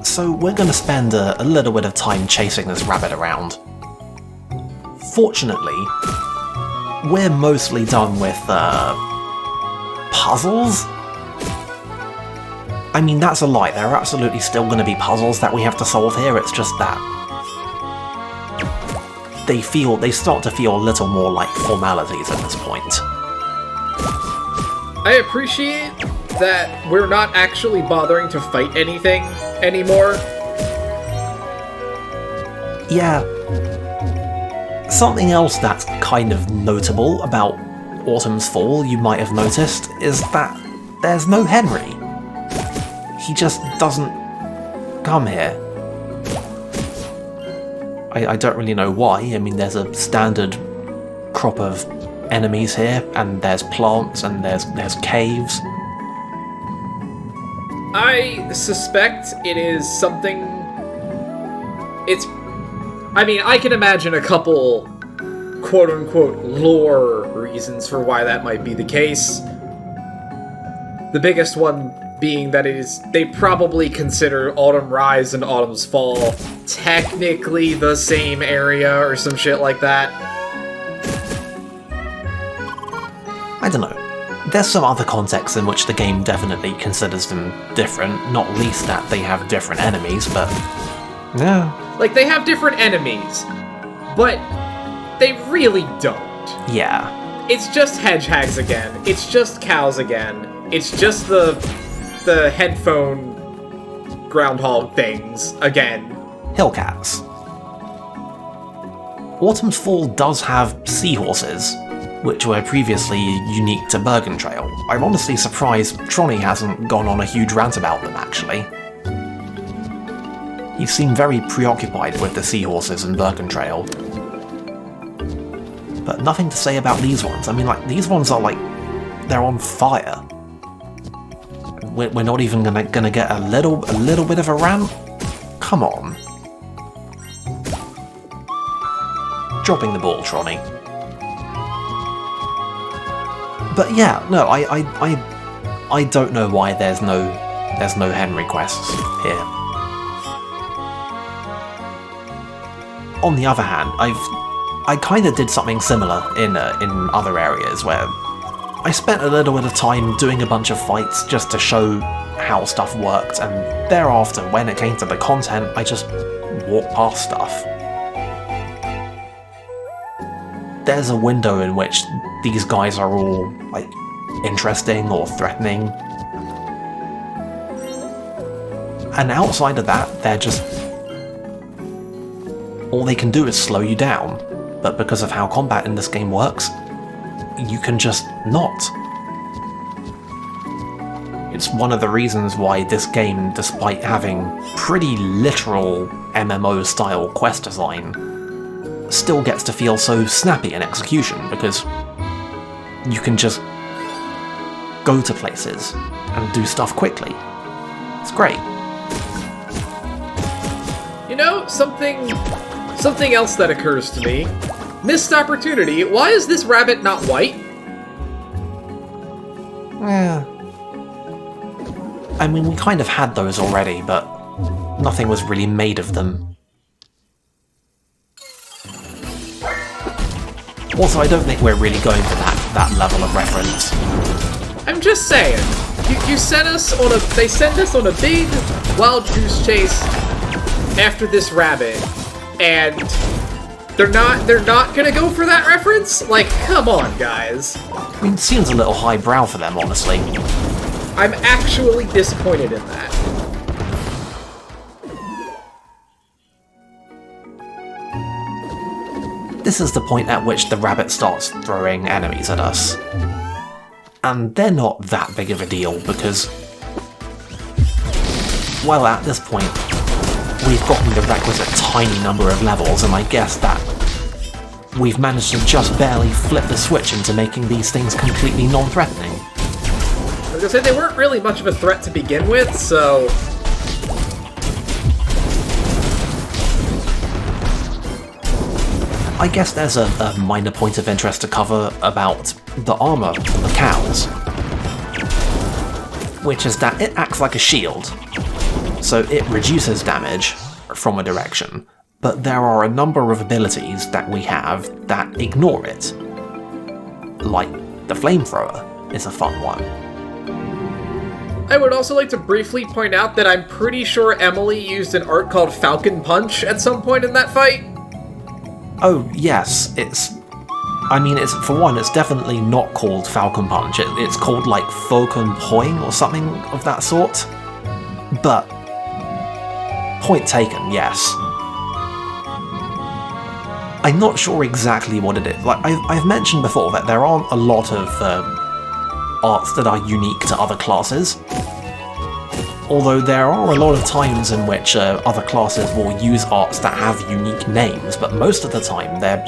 So we're going to spend a little bit of time chasing this rabbit around. Fortunately, we're mostly done with, puzzles? I mean, that's a lie, there are absolutely still going to be puzzles that we have to solve here, it's just that they start to feel a little more like formalities at this point. I appreciate that we're not actually bothering to fight anything anymore. Yeah. Something else that's kind of notable about Autumn's Fall, you might have noticed, is that there's no Henry. He just doesn't come here. I don't really know why. I mean, there's a standard crop of enemies here, and there's plants, and there's caves. I suspect it is something... I mean, I can imagine a couple quote-unquote lore reasons for why that might be the case. The biggest one being that they probably consider Autumn Rise and Autumn's Fall technically the same area or some shit like that. I don't know. There's some other contexts in which the game definitely considers them different, not least that they have different enemies, but... yeah. Like, they have different enemies, but they really don't. Yeah. It's just hedgehogs again. It's just cows again. It's just the headphone groundhog things again. Hillcats. Autumn's Fall does have seahorses, which were previously unique to Bergen Trail. I'm honestly surprised Tronny hasn't gone on a huge rant about them, actually. He seemed very preoccupied with the seahorses in Bergen Trail. But nothing to say about these ones. I mean, like, these ones are like... they're on fire. We're not even gonna get a little bit of a rant? Come on. Dropping the ball, Tronny. But yeah, no, I don't know why there's no Henry quests here. On the other hand, I kind of did something similar in other areas where I spent a little bit of time doing a bunch of fights just to show how stuff worked, and thereafter, when it came to the content, I just walked past stuff. There's a window in which these guys are all, like, interesting or threatening. And outside of that, they're just... all they can do is slow you down. But because of how combat in this game works, you can just not. It's one of the reasons why this game, despite having pretty literal MMO-style quest design, still gets to feel so snappy in execution, because you can just go to places and do stuff quickly. It's great. You know, something else that occurs to me. Missed opportunity. Why is this rabbit not white? I mean, we kind of had those already, but nothing was really made of them. Also, I don't think we're really going for that level of reference. I'm just saying. You sent us on they sent us on a big wild goose chase after this rabbit, and they're not gonna go for that reference? Like, come on, guys. I mean, it seems a little highbrow for them, honestly. I'm actually disappointed in that. This is the point at which the rabbit starts throwing enemies at us. And they're not that big of a deal, because... well, at this point, we've gotten the requisite tiny number of levels, and I guess that we've managed to just barely flip the switch into making these things completely non-threatening. I was gonna say, they weren't really much of a threat to begin with, so... I guess there's a minor point of interest to cover about the armor of the cows, which is that it acts like a shield. so it reduces damage from a direction, but there are a number of abilities that we have that ignore it. Like, the flamethrower is a fun one. I would also like to briefly point out that I'm pretty sure Emily used an art called Falcon Punch at some point in that fight. Oh, yes, it's for one, it's definitely not called Falcon Punch. It's called, like, Falcon Poing or something of that sort. But, point taken, yes. I'm not sure exactly what it is. Like, I've mentioned before that there aren't a lot of arts that are unique to other classes. Although there are a lot of times in which other classes will use arts that have unique names, but most of the time they're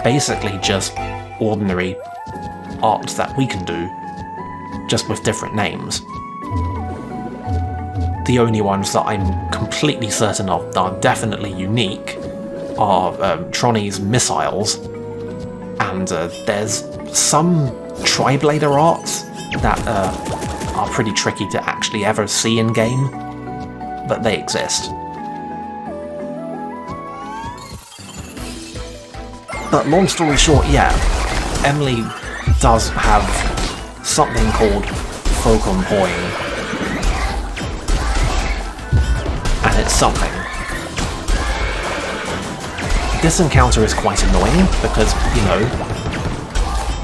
basically just ordinary arts that we can do, just with different names. The only ones that I'm completely certain of that are definitely unique are Troni's missiles, and there's some Tri-Blader arts that are pretty tricky to actually ever see in-game, but they exist. But long story short, yeah, Emily does have something called Falcon Poing, and it's something. This encounter is quite annoying because, you know,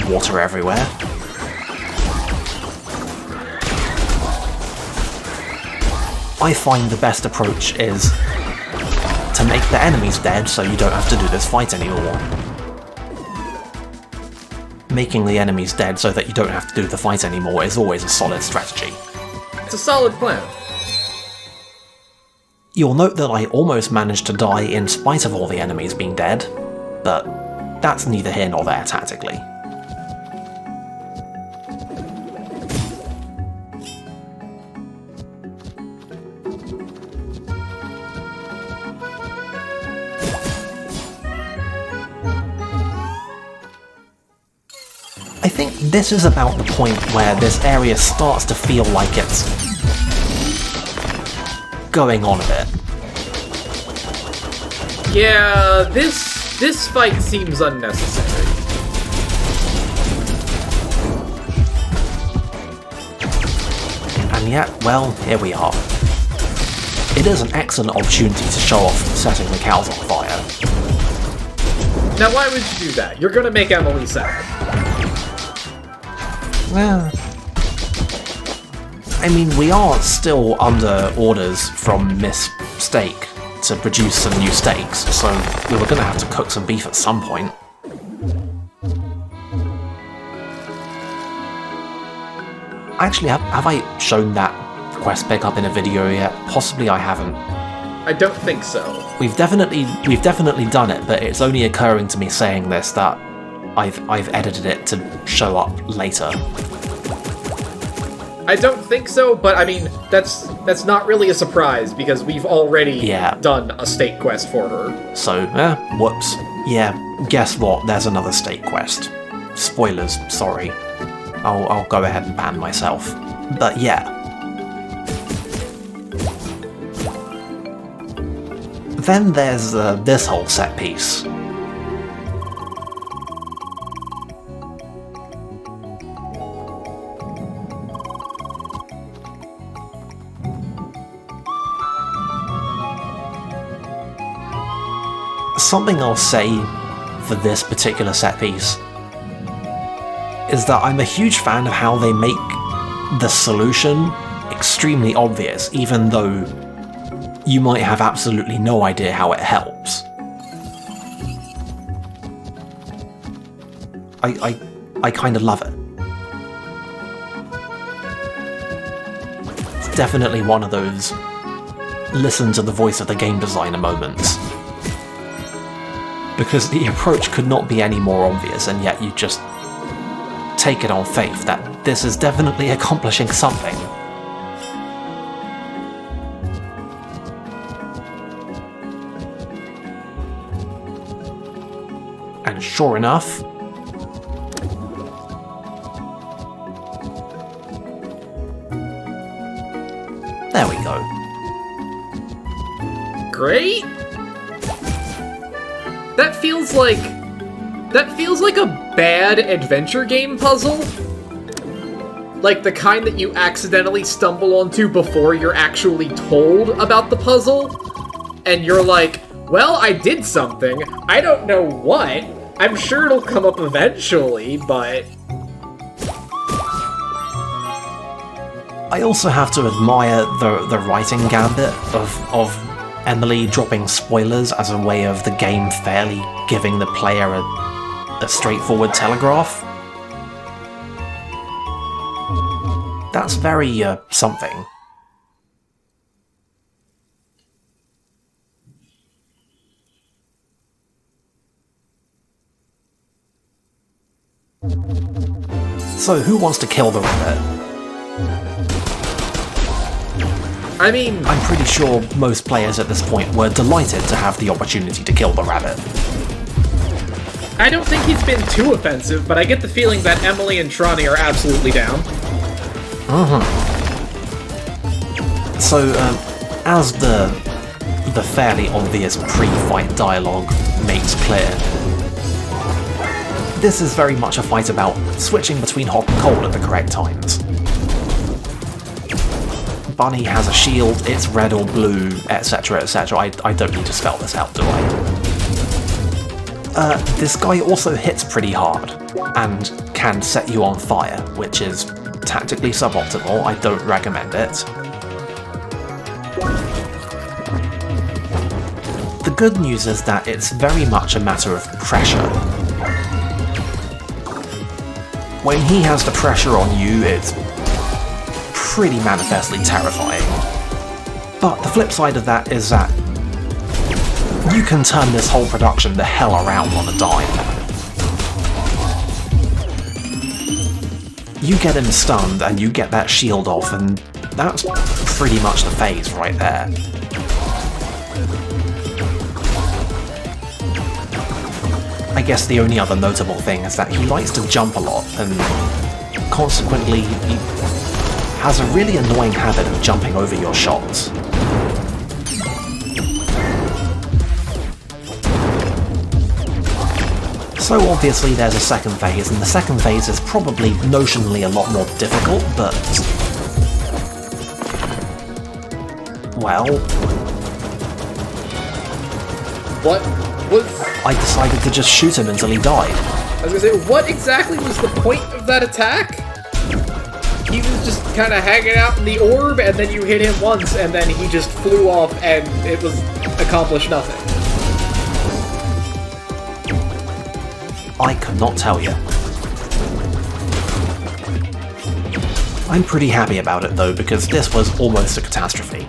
water everywhere. I find the best approach is to make the enemies dead so you don't have to do this fight anymore. Making the enemies dead so that you don't have to do the fight anymore is always a solid strategy. It's a solid plan. You'll note that I almost managed to die in spite of all the enemies being dead, but that's neither here nor there tactically. I think this is about the point where this area starts to feel like it's going on a bit. Yeah, this fight seems unnecessary. And yet, well, here we are. It is an excellent opportunity to show off setting the cows on fire. Now why would you do that? You're gonna make Emily sad. Well, I mean, we are still under orders from Miss Steak to produce some new steaks, so we were going to have to cook some beef at some point. Actually, have I shown that quest pickup in a video yet? Possibly I haven't. I don't think so. We've definitely done it, but it's only occurring to me saying this that I've edited it to show up later. I don't think so, but I mean, that's not really a surprise, because we've already done a steak quest for her. So, whoops. Yeah, guess what? There's another steak quest. Spoilers, sorry. I'll go ahead and ban myself. But yeah. Then there's this whole set piece. Something I'll say for this particular set piece is that I'm a huge fan of how they make the solution extremely obvious, even though you might have absolutely no idea how it helps. I kind of love it. It's definitely one of those listen to the voice of the game designer moments. Because the approach could not be any more obvious, and yet you just take it on faith that this is definitely accomplishing something. And sure enough, there we go. great? That feels like a bad adventure game puzzle. Like the kind that you accidentally stumble onto before you're actually told about the puzzle. And you're like, well, I did something. I don't know what. I'm sure it'll come up eventually, but... I also have to admire the writing gambit of Emily dropping spoilers as a way of the game fairly giving the player a straightforward telegraph. That's very, something. So, who wants to kill the rabbit? I mean... I'm pretty sure most players at this point were delighted to have the opportunity to kill the rabbit. I don't think he's been too offensive, but I get the feeling that Emily and Trani are absolutely down. So, as the fairly obvious pre-fight dialogue makes clear, this is very much a fight about switching between hot and cold at the correct times. Bunny has a shield, it's red or blue, etc, etc. I don't need to spell this out, do I? This guy also hits pretty hard, and can set you on fire, which is tactically suboptimal. I don't recommend it. The good news is that it's very much a matter of pressure. When he has the pressure on you, it's pretty manifestly terrifying. But the flip side of that is that you can turn this whole production the hell around on a dime. You get him stunned and you get that shield off, and that's pretty much the phase right there. I guess the only other notable thing is that he likes to jump a lot, and consequently he has a really annoying habit of jumping over your shots. So obviously there's a second phase, and the second phase is probably notionally a lot more difficult, but... well... What was... I decided to just shoot him until he died. I was gonna say, what exactly was the point of that attack? He was just kind of hanging out in the orb, and then you hit him once, and then he just flew off, and it was accomplished nothing. I could not tell you. I'm pretty happy about it though, because this was almost a catastrophe.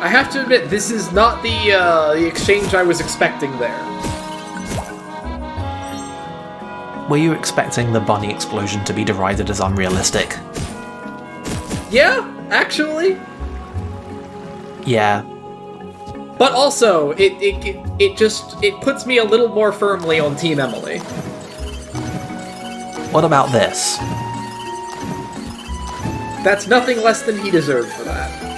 I have to admit, this is not the exchange I was expecting there. Were you expecting the bunny explosion to be derided as unrealistic? Yeah, actually. Yeah. But also, it puts me a little more firmly on Team Emily. What about this? That's nothing less than he deserved for that.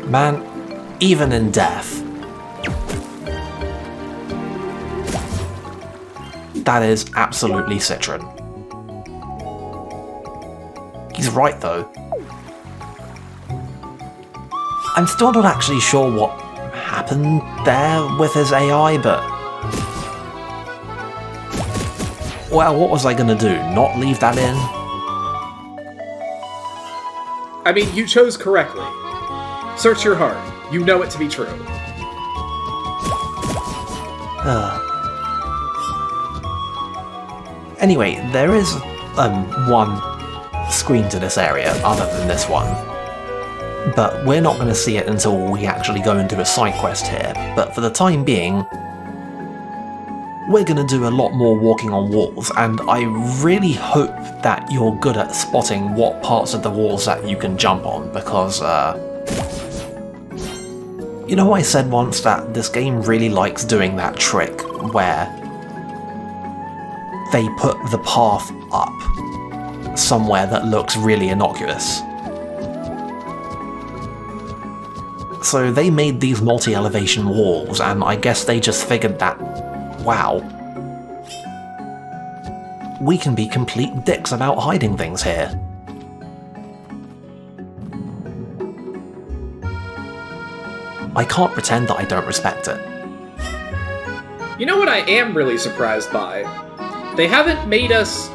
Man, even in death, that is absolutely Citron. He's right though. I'm still not actually sure what happened there with his AI, but... well, what was I gonna do? Not leave that in? I mean, you chose correctly. Search your heart. You know it to be true. Anyway, there is one screen to this area other than this one. But we're not going to see it until we actually go and do a side quest here. But for the time being, we're going to do a lot more walking on walls, and I really hope that you're good at spotting what parts of the walls that you can jump on, because, you know, I said once that this game really likes doing that trick where they put the path up somewhere that looks really innocuous. So they made these multi-elevation walls, and I guess they just figured that, wow, we can be complete dicks about hiding things here. I can't pretend that I don't respect it. You know what I am really surprised by? They haven't made us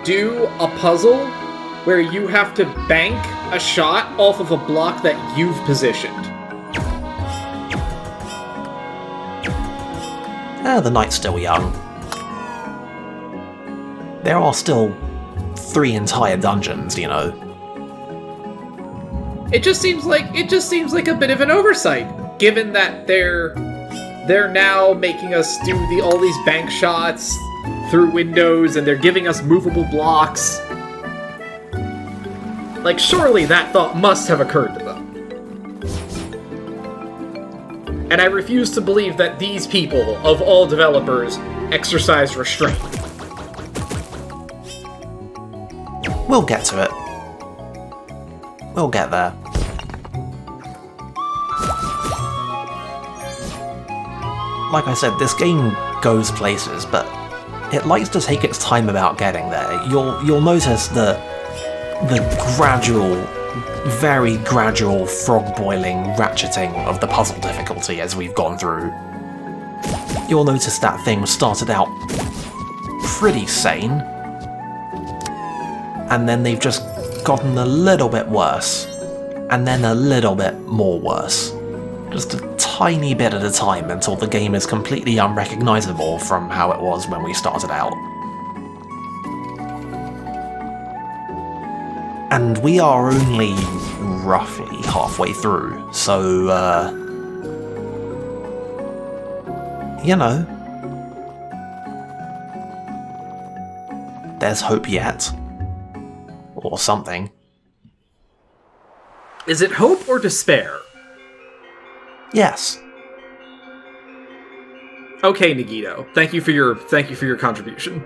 do a puzzle where you have to bank a shot off of a block that you've positioned. The night's still young. There are still 3 entire dungeons, you know. It just seems like a bit of an oversight, given that they're now making us do all these bank shots through windows, and they're giving us movable blocks. Like, surely that thought must have occurred to them. And I refuse to believe that these people, of all developers, exercise restraint. We'll get to it. We'll get there. Like I said, this game goes places, but it likes to take its time about getting there. You'll notice the gradual, very gradual frog-boiling ratcheting of the puzzle difficulty as we've gone through. You'll notice that things started out pretty sane, and then they've just gotten a little bit worse, and then a little bit more worse. Just a tiny bit at a time until the game is completely unrecognizable from how it was when we started out. And we are only roughly halfway through, so, you know, there's hope yet. Or something. Is it hope or despair? Yes. Okay, Nagito. Thank you for your contribution.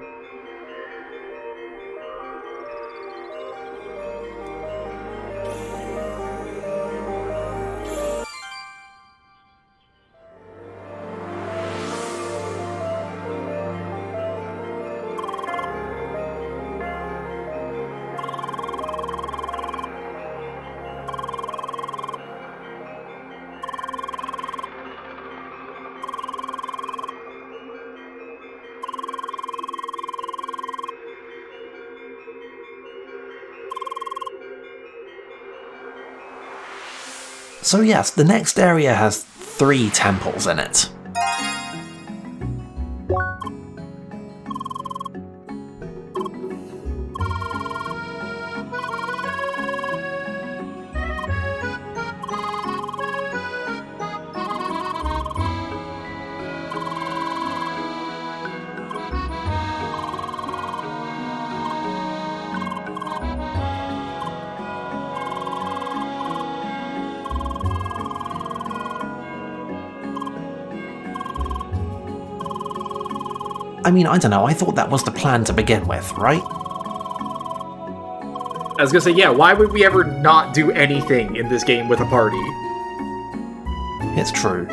So yes, the next area has 3 temples in it. I mean, I don't know, I thought that was the plan to begin with, right? I was gonna say, yeah, why would we ever not do anything in this game with a party? It's true.